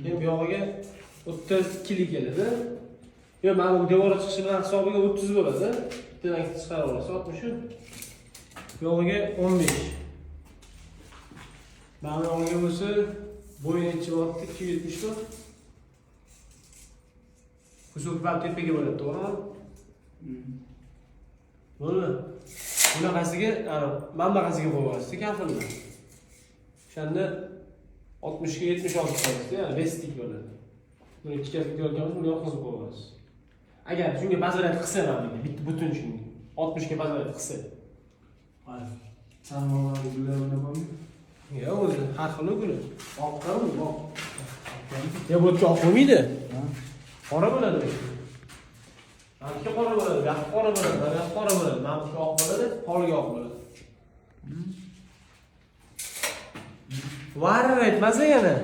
Keyin bu yog'iga 32 keladi. Yo, mana bu devor chiqishi bilan hisobiga 30 bo'ladi. Bittadan chiqarib olasiz 60. Bu yog'iga 15. Mana bu yog'iga bo'lsa bo'yi necha bo'lyapti? 270 mi? Kusuk bab tepaga bo'ladi, to'g'rimi? Bo'ldi. Bunaqasiga, mana bunaqasiga qo'yasiz, kafilni. O'shanda 60 ga 76 qo'yasiz, ya'ni restik bo'ladi. Buni ikki kafil ko'rganmiz, buni yoqizib qo'yasiz. Agar shunga bazarat qilsa mana bitta butun shunga 60 ga bazarat qilsa. Mana samovarlar bularni bormi? Yo'q, o'zi har xil guli. Oqqami, oq. Ya bu oq bo'lmaydi. Qora bo'ladi. Mana qora bo'ladi, yoq qora bo'ladi, yoq qora bo'ladi. Mana bu oq bo'ladi, qolga oq bo'ladi. Var aytmasa yana.